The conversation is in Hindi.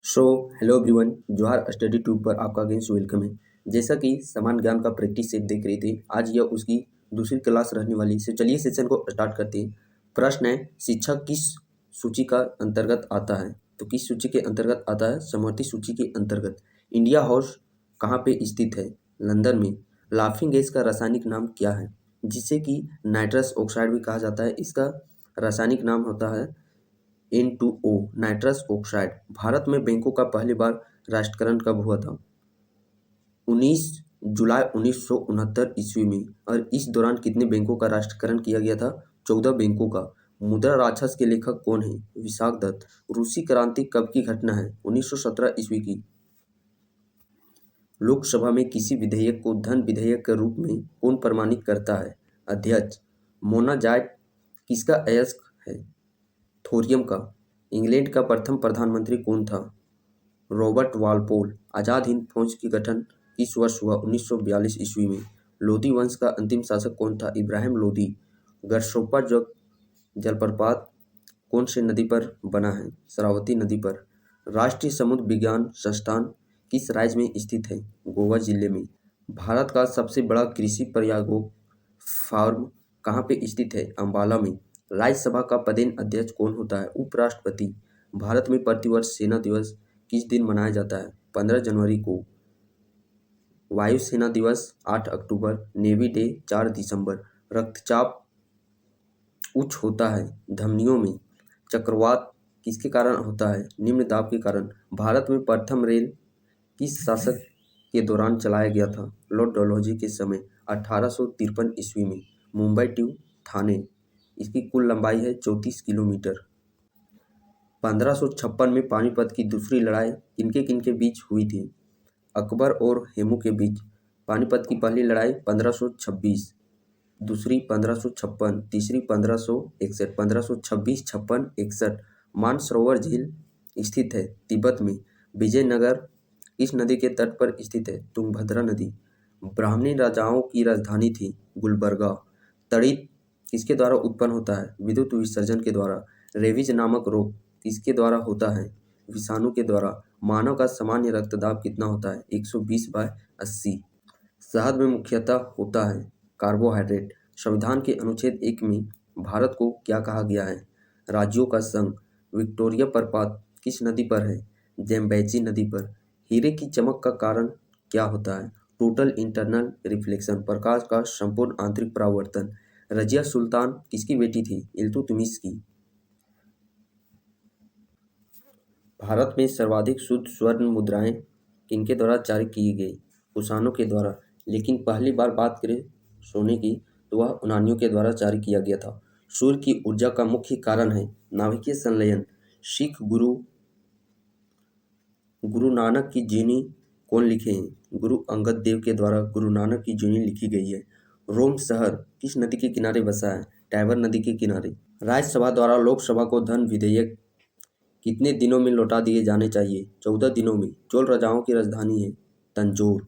सो हेलो एवरीवन, जोहार स्टडी ट्यूब पर आपका अगेंस्ट वेलकम है। जैसा कि समान ज्ञान का प्रैक्टिस सेट देख रहे थे, आज यह उसकी दूसरी क्लास रहने वाली है। चलिए सेशन को स्टार्ट करते हैं। प्रश्न है, शिक्षक किस सूची का अंतर्गत आता है? तो किस सूची के अंतर्गत आता है? समवर्ती सूची के अंतर्गत। इंडिया हाउस कहाँ पे स्थित है? लंदन में। लाफिंग गैस का रासायनिक नाम क्या है, जिसे कि नाइट्रस ऑक्साइड भी कहा जाता है? इसका रासायनिक नाम होता है N2O, नाइट्रस ऑक्साइड। भारत में बैंकों का पहली बार राष्ट्रीयकरण कब हुआ था? 19 जुलाई 1969 ईस्वी में। और इस दौरान कितने बैंकों का राष्ट्रीयकरण किया गया था? 14 बैंकों का। मुद्रा राक्षस के लेखक कौन है? विशाख दत्त। रूसी क्रांति कब की घटना है? 1917 ईस्वी की। लोकसभा में किसी विधेयक को धन विधेयक के रूप में कौन प्रमाणित करता है? अध्यक्ष। मोनाजाइट किसका अयस्क है? थोरियम का। इंग्लैंड का प्रथम प्रधानमंत्री कौन था? Robert Walpole. आजाद हिंद फौज की गठन किस वर्ष हुआ? 1942 ईस्वी में। लोधी वंश का अंतिम शासक कौन था? इब्राहिम लोधी। गरसोप्पा जलप्रपात कौन से नदी पर बना है? शरावती नदी पर। राष्ट्रीय समुद्र विज्ञान संस्थान किस राज्य में स्थित है? गोवा जिले में। भारत का सबसे बड़ा कृषि प्रयोगों फार्म कहाँ पे स्थित है? अंबाला में। राज्यसभा का पदेन अध्यक्ष कौन होता है? उपराष्ट्रपति। भारत में प्रतिवर्ष सेना दिवस किस दिन मनाया जाता है? 15 जनवरी को। वायुसेना दिवस 8 अक्टूबर। नेवी डे 4 दिसंबर। रक्तचाप उच्च होता है धमनियों में। चक्रवात किसके कारण होता है? निम्न दाब के कारण। भारत में प्रथम रेल किस शासक के दौरान चलाया गया था? लॉर्ड डलहौजी के समय 1853 ईस्वी में। मुंबई टू थाने। इसकी कुल लंबाई है 34 किलोमीटर। 1556 में पानीपत की दूसरी लड़ाई किनके किनके बीच हुई थी? अकबर और हेमू के बीच। पानीपत की पहली लड़ाई 1526, दूसरी 1556, तीसरी 1561। 1526, 56, 61। मानसरोवर झील स्थित है तिब्बत में। विजयनगर इस नदी के तट पर स्थित है? तुंगभद्रा नदी। ब्राह्मणी राजाओं की राजधानी थी गुलबर्गा। तड़ित किसके द्वारा उत्पन्न होता है? विद्युत विसर्जन के द्वारा। रेबीज नामक रोग किसके द्वारा होता है? विषाणु के द्वारा। मानव का सामान्य रक्तदाब कितना होता है? 120/80। शहद में मुख्यतः होता है कार्बोहाइड्रेट। संविधान के अनुच्छेद 1 में भारत को क्या कहा गया है? राज्यों का संघ। विक्टोरिया प्रपात किस नदी पर है? जेम्बेजी नदी पर। हीरे की चमक का कारण क्या होता है? टोटल इंटरनल रिफ्लेक्शन, प्रकाश का संपूर्ण आंतरिक परावर्तन। रजिया सुल्तान किसकी बेटी थी? इल्तुतमिश की। भारत में सर्वाधिक शुद्ध स्वर्ण मुद्राएं किनके द्वारा जारी की गई? कुषाणों के द्वारा। लेकिन पहली बार बात करें सोने की तो वह यूनानियों के द्वारा जारी किया गया था। सूर्य की ऊर्जा का मुख्य कारण है नाभिकीय संलयन। सिख गुरु नानक की जीवनी कौन लिखे हैं? गुरु अंगद देव के द्वारा गुरु नानक की जीवनी लिखी गई है। रोम शहर किस नदी के किनारे बसा है? टाइबर नदी के किनारे। राज्यसभा द्वारा लोकसभा को धन विधेयक कितने दिनों में लौटा दिए जाने चाहिए? 14 दिनों में। चोल राजाओं की राजधानी है तंजौर।